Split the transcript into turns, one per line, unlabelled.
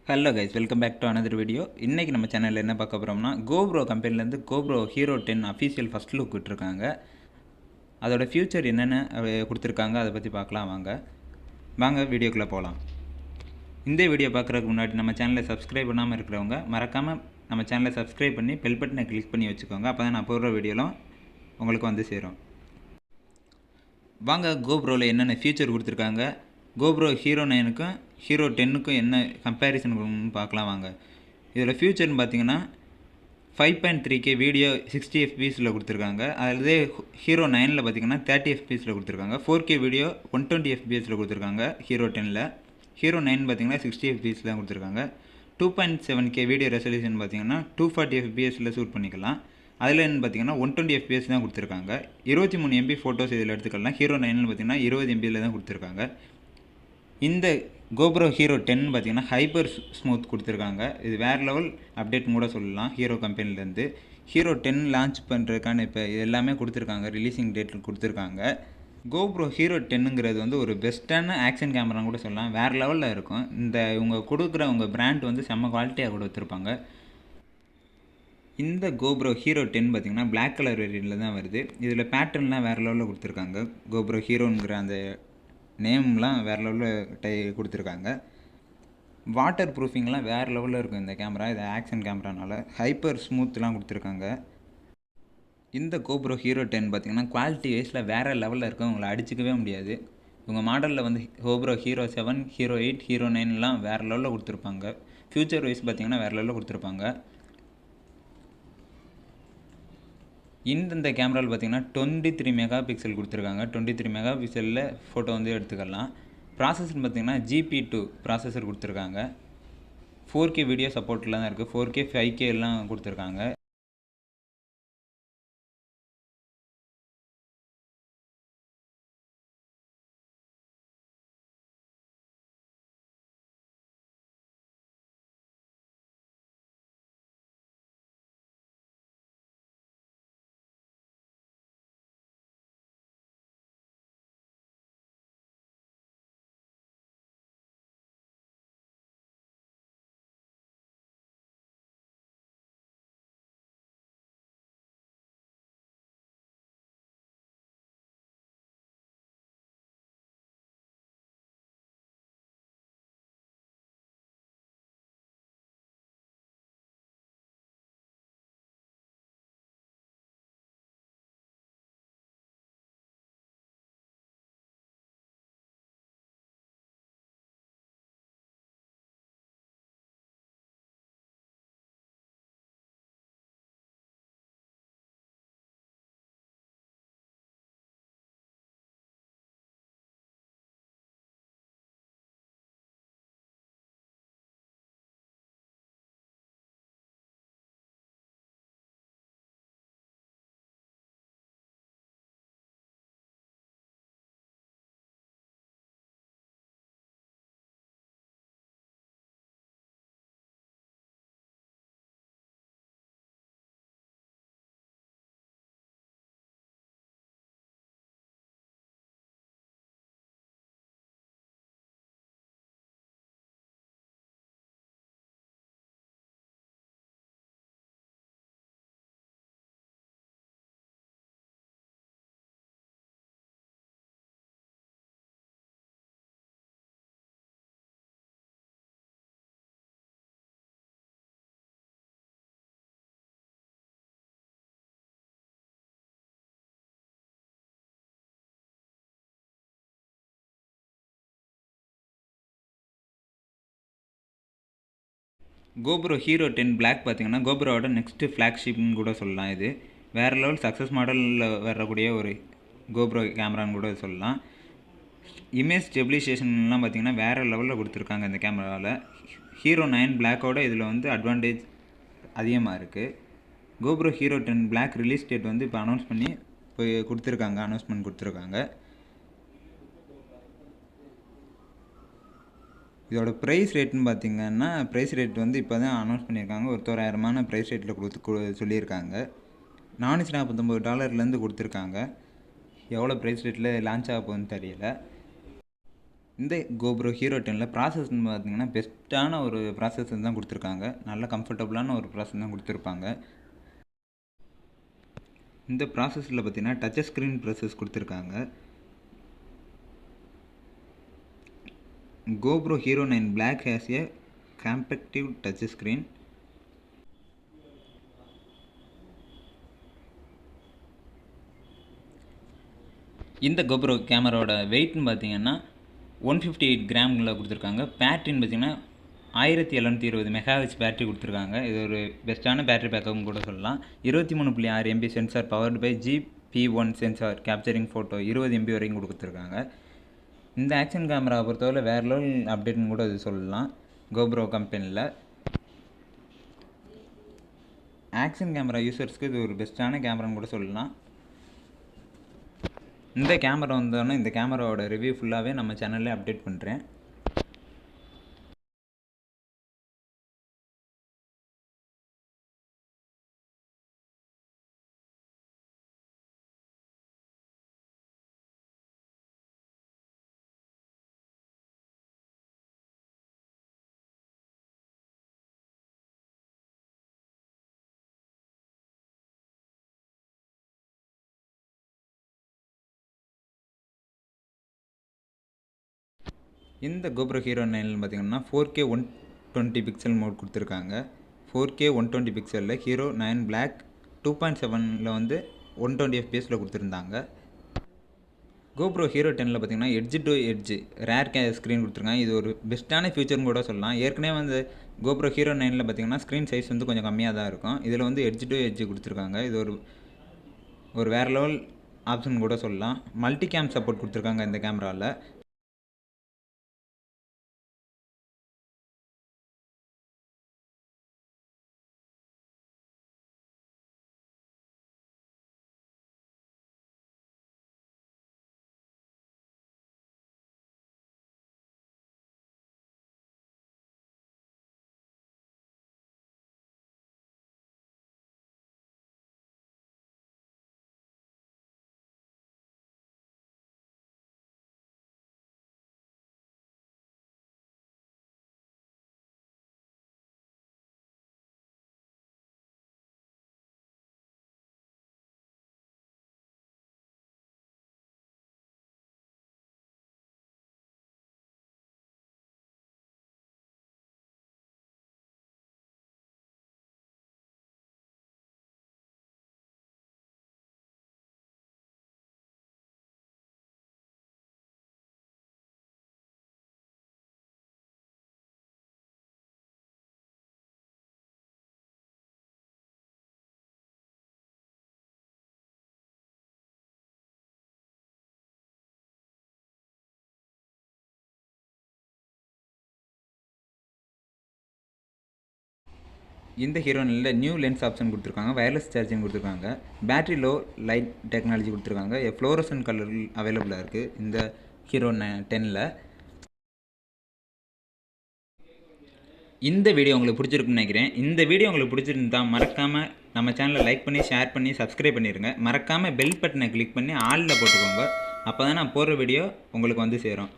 Hello guys, welcome back to another video. இன்றைக்கி நம்ம சேனலில் என்ன பார்க்க போகிறோம்னா, GoPro கம்பெனிலேருந்து GoPro Hero 10 official first look விட்டுருக்காங்க. அதோட ஃபியூச்சர் என்னென்ன கொடுத்துருக்காங்க அதை பற்றி பார்க்கலாம். வாங்க வீடியோக்குள்ளே போகலாம். இந்த வீடியோ பார்க்குறதுக்கு முன்னாடி நம்ம சேனலை சப்ஸ்கிரைப் பண்ணாமல் இருக்கிறவங்க மறக்காமல் நம்ம சேனலை சப்ஸ்கிரைப் பண்ணி பெல் பட்டனை கிளிக் பண்ணி வச்சுக்கோங்க. அப்போ தான் நான் போடுற வீடியோலாம் உங்களுக்கு வந்து சேரும். வாங்க GoProவில் என்னென்ன ஃபியூச்சர் கொடுத்துருக்காங்க, GoPro Hero 9க்கும் Hero 10க்கும் என்ன கம்பேரிசன் பார்க்கலாம் வாங்க. இதில் ஃபியூச்சர்னு பார்த்தீங்கன்னா 5.3K வீடியோ 60 fps கொடுத்துருக்காங்க. அதே Hero 9ல் பார்த்தீங்கன்னா 30 fps கொடுத்துருக்காங்க. 4K வீடியோ 120 fps கொடுத்துருக்காங்க Hero 10ல். Hero 9 பார்த்தீங்கன்னா 60 fps தான் கொடுத்துருக்காங்க. 2.7K வீடியோ ரெசல்யூஷன் பார்த்தீங்கன்னா 240 fps ஷூட் பண்ணிக்கலாம். அதில் என்ன பார்த்தீங்கன்னா 120 fps தான் கொடுத்துருக்காங்க. 23 MB ஃபோட்டோஸ் இதில் எடுத்துக்கலாம். Hero 9ல் பார்த்தீங்கன்னா 20 MB தான் கொடுத்துருக்காங்க. இந்த GoPro Hero 10 பார்த்தீங்கன்னா ஹைப்பர் ஸ்மூத் கொடுத்துருக்காங்க. இது வேறு லெவல் அப்டேட் கூட சொல்லலாம். ஹீரோ கம்பெனிலேருந்து Hero 10 லான்ச் பண்ணுறதுக்கான இப்போ எல்லாமே கொடுத்துருக்காங்க. ரிலீஸிங் டேட் கொடுத்துருக்காங்க. GoPro Hero 10ங்கிறது வந்து ஒரு பெஸ்ட்டான ஆக்ஷன் கேமரான்னு கூட சொல்லலாம். வேறு லெவலில் இருக்கும். இவங்க கொடுக்குற உங்கள் பிராண்ட் வந்து செம்ம குவாலிட்டியாக கூட வச்சுருப்பாங்க. இந்த GoPro Hero 10 பார்த்திங்கன்னா பிளாக் கலர் வேரியண்ட்டில் தான் வருது. இதில் பேட்டர்ன்லாம் வேறு லெவலில் கொடுத்துருக்காங்க. GoPro Heroங்கிற அந்த நேம்லாம் வேறு லெவலில் கொடுத்துருக்காங்க. வாட்டர் ப்ரூஃபிங்லாம் வேறு லெவலில் இருக்கும் இந்த கேமரா. இது ஆக்ஷன் கேமரானால ஹைப்பர் ஸ்மூத்லாம் கொடுத்துருக்காங்க. இந்த GoPro Hero 10 பார்த்திங்கன்னா குவாலிட்டி வைஸில் வேறு லெவலில் இருக்கும். உங்களை அடிச்சிக்கவே முடியாது. இவங்க மாடலில் வந்து GoPro Hero 7, Hero 8, Hero 9லாம் வேறு லெவலில் கொடுத்துருப்பாங்க. ஃபியூச்சர் வைஸ் பார்த்திங்கன்னா வேறு லெவலில் கொடுத்துருப்பாங்க. இந்த கேமராவில் பார்த்தீங்கன்னா 23 மெகா பிக்சல் கொடுத்துருக்காங்க. 23 மெகா பிக்சலில் ஃபோட்டோ வந்து எடுத்துக்கலாம். ப்ராசஸர் பார்த்திங்கன்னா GP2 ப்ராசஸர் கொடுத்துருக்காங்க. 4K வீடியோ சப்போர்ட்டில் தான் இருக்குது. 4K 5K எல்லாம் கொடுத்துருக்காங்க. GoPro Hero 10 Black பார்த்திங்கன்னா GoProவோட நெக்ஸ்ட்டு ஃப்ளாக்ஷிப்னு கூட சொல்லலாம். இது வேறு லெவல் சக்ஸஸ் மாடலில் வரக்கூடிய ஒரு GoPro கேமரான்னு கூட சொல்லலாம். இமேஜ் ஸ்டெபிலைசேஷன்லாம் பார்த்திங்கன்னா வேறு லெவலில் கொடுத்துருக்காங்க இந்த கேமராவில். Hero 9 Blackோட இதில் வந்து அட்வான்டேஜ் அதிகமாக இருக்குது. GoPro Hero 10 Black release date வந்து இப்போ அனௌன்ஸ் பண்ணி கொடுத்துருக்காங்க. அனௌன்ஸ்மெண்ட் கொடுத்துருக்காங்க. இதோட ப்ரைஸ் ரேட்னு பார்த்திங்கன்னா ப்ரைஸ் ரேட் வந்து இப்போ தான் அனௌன்ஸ் பண்ணியிருக்காங்க. ஒரு தோராயிரமான ப்ரைஸ் ரேட்டில் சொல்லியிருக்காங்க. $449 கொடுத்துருக்காங்க. எவ்வளோ ப்ரைஸ் ரேட்டில் லான்ச் ஆக போகுதுன்னு தெரியல. இந்த GoPro Hero 10ல் ப்ராசஸ்ன்னு பார்த்தீங்கன்னா பெஸ்ட்டான ஒரு ப்ராசஸர் தான் கொடுத்துருக்காங்க. நல்ல கம்ஃபர்டபுளான ஒரு ப்ராசஸ் தான் கொடுத்துருப்பாங்க. இந்த ப்ராசஸரில் பார்த்தீங்கன்னா டச் ஸ்க்ரீன் ப்ராசஸ் கொடுத்துருக்காங்க. GoPro Hero 9 Black has a compactive touch screen. இந்த GoPro கேமராவோட வெயிட்னு பார்த்தீங்கன்னா 158 கிராமில் கொடுத்துருக்காங்க. பேட்டரின்னு பார்த்தீங்கன்னா 1720 மெகாஹெச் பேட்டரி கொடுத்துருக்காங்க. இது ஒரு பெஸ்ட்டான பேட்டரி பேக்கப்னு கூட சொல்லலாம். 23.6 MB sensor powered by GP1 sensor capturing photo 20 MB வரைக்கும் கொடுத்துருக்காங்க. இந்த ஆக்ஷன் கேமராவை பொறுத்தவரை வேறு லெவல் அப்டேட்னு கூட இது சொல்லலாம். GoPro கம்பெனியில் ஆக்ஷன் கேமரா யூசர்ஸ்க்கு இது ஒரு பெஸ்ட்டான கேமரான்னு கூட சொல்லலாம். இந்த கேமரா வந்தோடனே இந்த கேமராவோட ரிவ்யூ ஃபுல்லாகவே நம்ம சேனலில் அப்டேட் பண்ணுறேன். இந்த GoPro Hero 9 பார்த்தீங்கன்னா 4K 120 பிக்சல் மோட் கொடுத்துருக்காங்க. 4K 120 பிக்சலில் Hero 9 Black 2.7 வந்து 120 FPS கொடுத்துருந்தாங்க. GoPro Hero 10ல் பார்த்தீங்கன்னா edge to edge rare screen கொடுத்துருக்காங்க. இது ஒரு பெஸ்ட்டான ஃபியூச்சர்னு கூட சொல்லலாம். ஏற்கனவே வந்து GoPro Hero 9ல் பார்த்தீங்கன்னா ஸ்க்ரீன் சைஸ் வந்து கொஞ்சம் கம்மியாக தான் இருக்கும். இதில் வந்து எட்ஜ் டு எட்ஜ் கொடுத்துருக்காங்க. இது ஒரு வேறு லெவல் ஆப்ஷன் கூட சொல்லலாம். மல்டி கேம் சப்போர்ட் கொடுத்துருக்காங்க இந்த கேமராவில். இந்த ஹீரோனில் நியூ லென்ஸ் ஆப்ஷன் கொடுத்துருக்காங்க. வயர்லெஸ் சார்ஜிங் கொடுத்துருக்காங்க. பேட்டரி லோ லைட் டெக்னாலஜி கொடுத்துருக்காங்க. ஃப்ளோரசன் கலர் அவைலபிளாக இருக்குது இந்த Hero 10ல். இந்த வீடியோ உங்களுக்கு பிடிச்சிருக்குன்னு நினைக்கிறேன். இந்த வீடியோ உங்களுக்கு பிடிச்சிருந்தா மறக்காமல் நம்ம சேனலை லைக் பண்ணி ஷேர் பண்ணி சப்ஸ்கிரைப் பண்ணிடுங்க. மறக்காமல் பெல் பட்டனை கிளிக் பண்ணி ஆலில் போட்டுக்கோங்க. அப்போ தான் நான் போடுற வீடியோ உங்களுக்கு வந்து சேரும்.